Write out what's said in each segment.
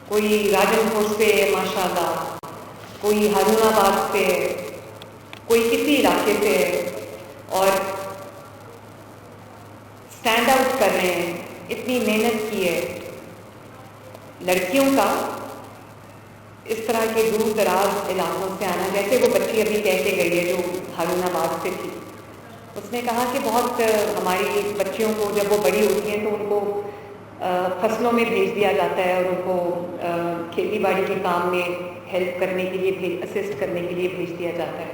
کوئی راجن پور سے ماشاءاللہ، کوئی ہارون آباد سے، کوئی کسی علاقے سے، اور اسٹینڈ آؤٹ کر رہے ہیں. اتنی محنت کی ہے لڑکیوں کا اس طرح کے دور دراز علاقوں سے آنا. جیسے وہ بچی ابھی کہہ کے گئی ہے جو ہارون آباد سے تھی، اس نے کہا کہ بہت ہماری بچیوں کو جب وہ بڑی ہوتی ہیں تو ان کو فصلوں میں بھیج دیا جاتا ہے اور ان کو کھیتی باڑی کے کام میں ہیلپ کرنے کے لیے اسسٹ کرنے کے لیے بھیج دیا جاتا ہے.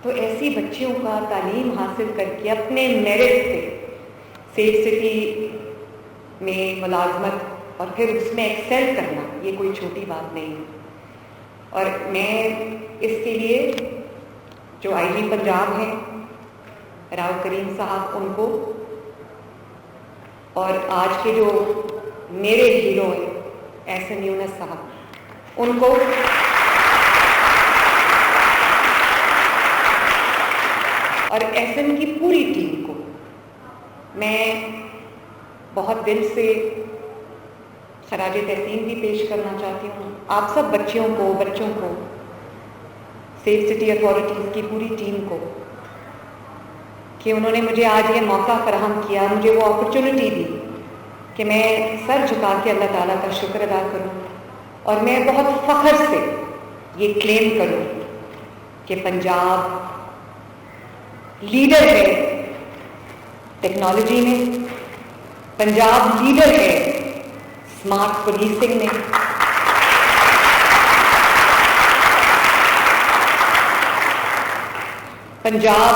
تو ایسی بچیوں کا تعلیم حاصل کر کے اپنے میرٹ سے سیف سٹی میں ملازمت اور پھر اس میں ایکسل کرنا، یہ کوئی چھوٹی بات نہیں ہے. اور میں اس کے لیے جو آئی جی پنجاب ہیں راؤ کریم صاحب، ان کو، اور آج کے جو میرے ہیرو ہیں احسن یونس صاحب، ان کو، اور احسن کی پوری ٹیم کو میں بہت دل سے خراج تحسین بھی پیش کرنا چاہتی ہوں. آپ سب بچوں کو سیف سٹی اتھارٹیز کی پوری ٹیم کو، کہ انہوں نے مجھے آج یہ موقع فراہم کیا، مجھے وہ اپرچونٹی دی کہ میں سر جھکا کے اللہ تعالیٰ کا شکر ادا کروں. اور میں بہت فخر سے یہ کلیم کروں کہ پنجاب لیڈر ہے ٹیکنالوجی میں، پنجاب لیڈر ہے اسمارٹ پولیسنگ میں، پنجاب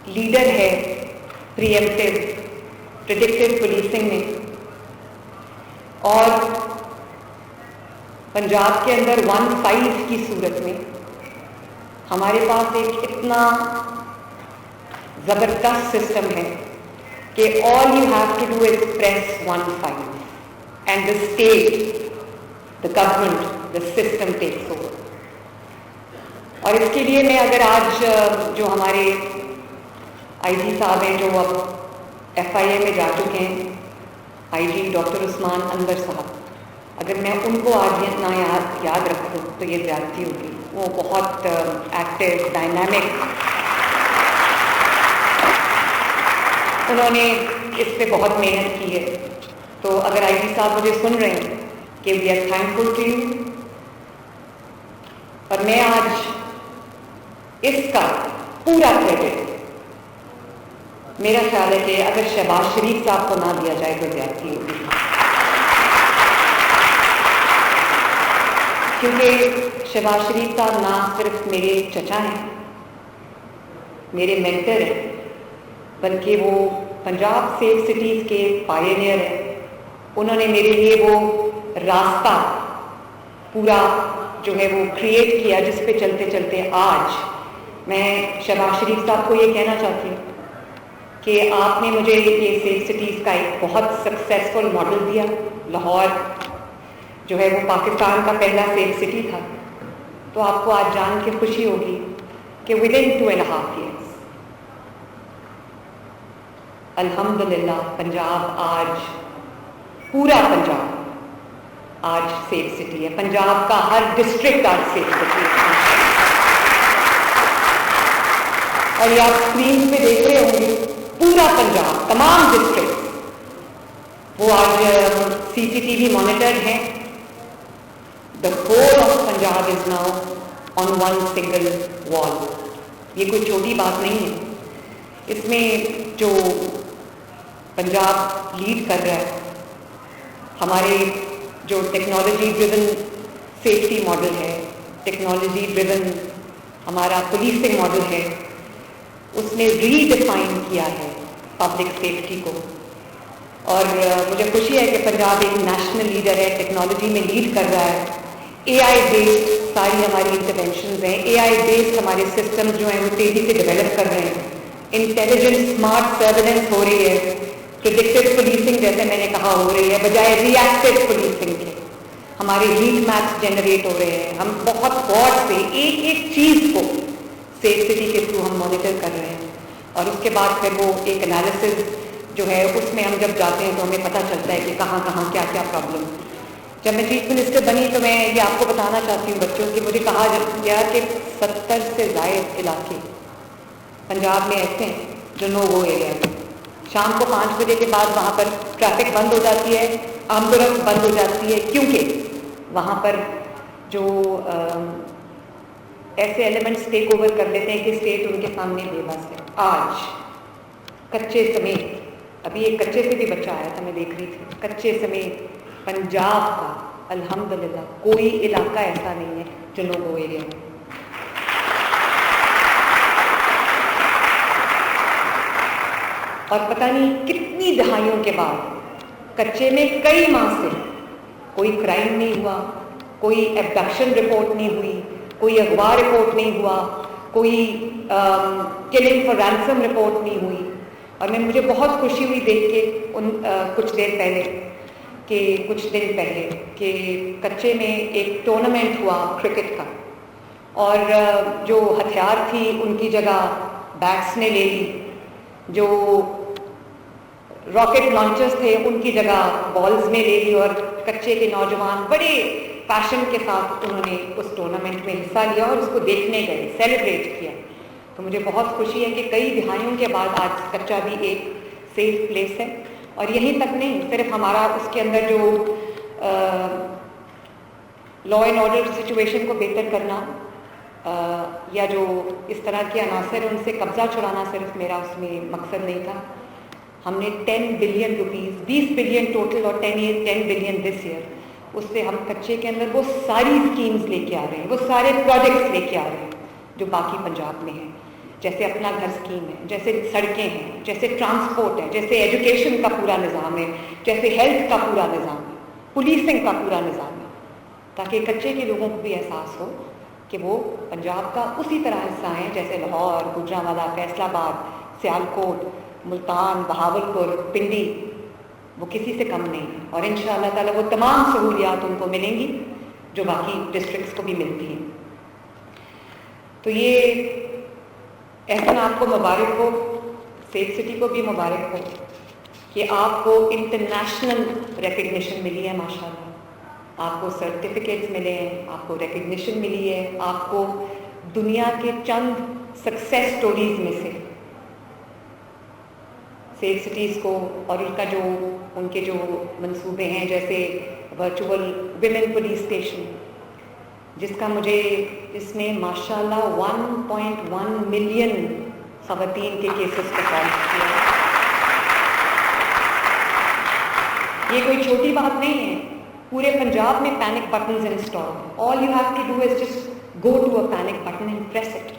لیڈر ہے پریمپٹیو پریڈکٹیو پولیسنگ میں، اور پنجاب کے اندر 1-5 کی صورت میں ہمارے پاس ایک اتنا زبردست سسٹم ہے کہ all you have to do is press 1-5 and the state, the government, the system takes over. اور اس کے لیے میں اگر آج جو ہمارے آئی جی صاحب ہیں جو اب ایف آئی اے میں جا چکے ہیں، آئی جی ڈاکٹر عثمان انور صاحب، اگر میں ان کو آج اتنا یاد رکھوں تو یہ زیادتی ہوگی. وہ بہت ایکٹیو، ڈائنامک، انہوں نے اس پہ بہت محنت کی ہے. تو اگر آئی جی صاحب مجھے سن رہے ہیں کہ we are thankful to you. اور میں آج اس کا پورا کریڈٹ، میرا خیال ہے کہ اگر شہباز شریف صاحب کو نہ دیا جائے تو زیادتی ہوگی، کیونکہ شہباز شریف صاحب نہ صرف میرے چچا ہیں، میرے مینٹر ہیں، بلکہ وہ پنجاب سیف سٹیز کے پائنیئر ہیں. انہوں نے میرے لیے وہ راستہ پورا جو ہے وہ کریٹ کیا جس پہ چلتے چلتے آج میں شہباز شریف صاحب کو یہ کہنا چاہتی ہوں کہ آپ نے مجھے یہ سیف سٹیز کا ایک بہت سکسیسفل ماڈل دیا. لاہور جو ہے وہ پاکستان کا پہلا سیف سٹی تھا. تو آپ کو آج جان کے خوشی ہوگی کہ ودن 2.5 years الحمدللہ پنجاب آج، پورا پنجاب آج سیف سٹی ہے. پنجاب کا ہر ڈسٹرکٹ آج سیف سٹی ہے. اور یہ آپ اسکرین پہ دیکھ رہے ہوں گے، پورا پنجاب، تمام ڈسٹرکٹ وہ آج سی سی ٹی وی مانیٹرڈ ہیں. The whole of Punjab is now on one single وال. یہ کوئی چھوٹی بات نہیں ہے. اس میں جو پنجاب لیڈ کر رہا ہے، ہمارے جو ٹیکنالوجی ڈریون سیفٹی ماڈل ہے، ٹیکنالوجی ڈریون ہمارا پولیسنگ ماڈل ہے، اس نے ری ڈیفائن کیا ہے پبلک سیفٹی کو. اور مجھے خوشی ہے کہ پنجاب ایک نیشنل لیڈر ہے، ٹیکنالوجی میں لیڈ کر رہا ہے. اے آئی بیسڈ ساری ہماری انٹرونشنز ہیں، اے آئی بیسڈ ہمارے سسٹم جو ہیں وہ تیزی سے ڈیولپ کر رہے ہیں. انٹیلیجنٹ اسمارٹ سرویلنس ہو رہی ہے، پریڈکٹیو پولیسنگ جیسے میں نے کہا ہو رہی ہے بجائے ری ایکٹیو پولیسنگ کے. ہمارے ہیٹ میپس جنریٹ ہو رہے ہیں. ہم بہت غور سے ایک ایک چیز کو سیف سٹی کے تھرو ہم مانیٹر کر رہے ہیں. اور اس کے بعد پھر وہ ایک انالیسز جو ہے اس میں ہم جب جاتے ہیں تو ہمیں پتہ چلتا ہے کہ کہاں کہاں کیا کیا پرابلم. جب میں چیف منسٹر بنی تو میں یہ آپ کو بتانا چاہتی ہوں بچوں کہ مجھے کہا گیا کہ 70 سے زائد علاقے پنجاب میں ایسے ہیں جو نو گو ایریا ہیں. شام کو 5 بجے کے بعد وہاں پر ٹریفک بند ہو جاتی ہے, آمد و رفت بند ہو جاتی ہے, کیونکہ وہاں پر جو ایسے ایلیمنٹس ٹیک اوور کر لیتے ہیں کہ اسٹیٹ ان کے سامنے بے بس ہے. آج کچے سمیت, ابھی ایک کچے سے بھی بچہ آیا تھا, میں دیکھ رہی تھی, کچے سمیت پنجاب کا الحمدللہ کوئی علاقہ ایسا نہیں ہے جو نو گو ایریا میں. اور پتہ نہیں کتنی دہائیوں کے بعد کچے میں کئی ماہ سے کوئی کرائم نہیں ہوا, کوئی ایبڈکشن رپورٹ نہیں ہوئی, کوئی اغوا رپورٹ نہیں ہوا, کوئی کلنگ فار رینسم رپورٹ نہیں ہوئی. اور مجھے بہت خوشی ہوئی دیکھ کے کچھ دن پہلے کہ کچے میں ایک ٹورنامنٹ ہوا کرکٹ کا, اور جو ہتھیار تھی ان کی جگہ بیٹس نے لے لی, جو راکٹ لانچرز تھے ان کی جگہ بالز میں لے لی, اور کچے کے نوجوان بڑے پیشن کے ساتھ انہوں نے اس ٹورنامنٹ میں حصہ لیا اور اس کو دیکھنے گئے, سیلیبریٹ کیا. تو مجھے بہت خوشی ہے کہ کئی دہائیوں کے بعد آج کچا بھی ایک سیف پلیس ہے. اور یہیں تک نہیں, صرف ہمارا اس کے اندر جو لا اینڈ آرڈر سچویشن کو بہتر کرنا یا جو اس طرح کے عناصر ان سے قبضہ چھڑانا صرف میرا اس میں مقصد نہیں تھا. ہم نے 10 بلین روپیز, 20 بلین ٹوٹل اور 10 بلین دس ایئر, اس سے ہم کچے کے اندر وہ ساری اسکیمز لے کے آ رہے ہیں, وہ سارے پروجیکٹس لے کے آ رہے ہیں جو باقی پنجاب میں ہیں. جیسے اپنا گھر اسکیم ہے, جیسے سڑکیں ہیں, جیسے ٹرانسپورٹ ہے, جیسے ایجوکیشن کا پورا نظام ہے, جیسے ہیلتھ کا پورا نظام ہے, پولیسنگ کا پورا نظام ہے, تاکہ کچے کے لوگوں کو بھی احساس ہو کہ وہ پنجاب کا اسی طرح حصہ ہیں جیسے لاہور, گوجرانوالہ, فیصل آباد, سیالکوٹ, ملتان, بہاولپور, پنڈی, وہ کسی سے کم نہیں ہے. اور انشاءاللہ تعالیٰ وہ تمام سہولیات ان کو ملیں گی جو باقی ڈسٹرکٹس کو بھی ملتی ہیں. تو یہ احسن آپ کو مبارک ہو, سیف سٹی کو بھی مبارک ہو کہ آپ کو انٹرنیشنل ریکگنیشن ملی ہے. ماشاءاللہ آپ کو سرٹیفکیٹس ملے ہیں, آپ کو ریکگنیشن ملی ہے, آپ کو دنیا کے چند سکسیس سٹوریز میں سے سیف سٹیز کو اور ان کے جو منصوبے ہیں, جیسے ورچوئل ویمن پولیس اسٹیشن, جس کا مجھے اس میں ماشاءاللہ 1.1 ملین خواتین کے کیسز کو سالو کیا. یہ کوئی چھوٹی بات نہیں ہے. پورے پنجاب میں پینک بٹنز انسٹال ہیں. All you have to do is just go to a panic button and press it.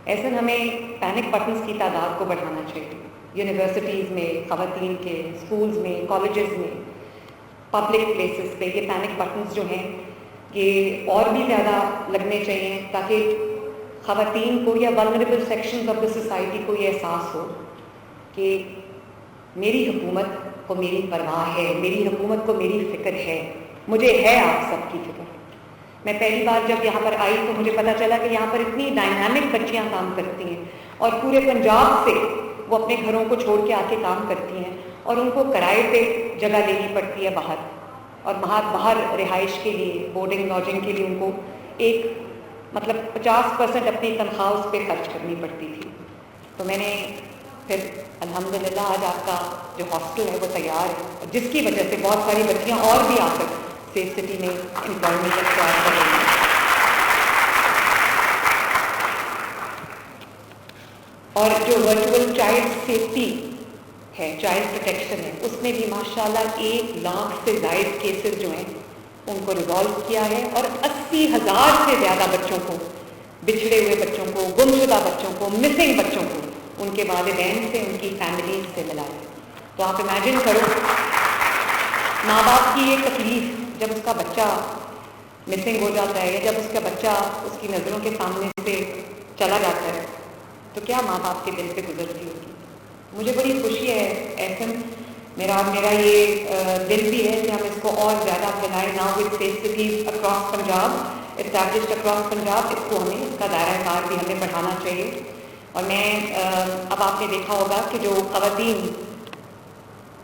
ایسے ہمیں پینک بٹنز کی تعداد کو بڑھانا چاہیے. یونیورسٹیز میں, خواتین کے اسکولز میں, کالجز میں, پبلک پلیسز پہ یہ پینک بٹنز جو ہیں یہ اور بھی زیادہ لگنے چاہیے, تاکہ خواتین کو یا vulnerable sections of the society کو یہ احساس ہو کہ میری حکومت کو میری پرواہ ہے, میری حکومت کو میری فکر ہے, مجھے ہے آپ سب کی فکر. میں پہلی بار جب یہاں پر آئی تو مجھے پتہ چلا کہ یہاں پر اتنی ڈائنامک بچیاں کام کرتی ہیں, اور پورے پنجاب سے وہ اپنے گھروں کو چھوڑ کے آ کے کام کرتی ہیں, اور ان کو کرائے پہ جگہ لینی پڑتی ہے باہر, اور باہر رہائش کے لیے, بورڈنگ لاجنگ کے لیے ان کو ایک 50% اپنی تنخواہ اس پہ خرچ کرنی پڑتی تھی. تو میں نے پھر الحمدللہ آج آپ کا جو ہاسٹل ہے وہ تیار ہے, جس کی وجہ سے بہت ساری بچیاں اور بھی آ کر سیف سٹی میں امپلائمنٹ اختیار کر رہی ہیں. اور جو ورچوئل چائلڈ سیفٹی ہے, چائلڈ پروٹیکشن ہے, اس میں بھی ماشاءاللہ 1 لاکھ سے زائد کیسز جو ہیں ان کو ریزالو کیا ہے, اور 80,000 سے زیادہ بچوں کو, بچھڑے ہوئے بچوں کو, گمشدہ بچوں کو, مسنگ بچوں کو ان کے والدین سے, ان کی فیملیز سے ملا ہے. تو آپ امیجن کرو ماں باپ کی یہ تکلیف جب اس کا بچہ مسنگ ہو جاتا ہے, یا جب اس کا بچہ اس کی نظروں کے سامنے سے چلا جاتا ہے, تو کیا ماں باپ کے دل پہ گزرتی ہوگی. مجھے بڑی خوشی ہے ایسن, میرا یہ دل بھی ہے کہ ہم اس کو اور زیادہ پھیلائیں. Now with safe cities across Punjab, established across Punjab, اس کو ہمیں, اس کا دائرہ کار بھی ہمیں بڑھانا چاہیے. اور میں اب آپ نے دیکھا ہوگا کہ جو خواتین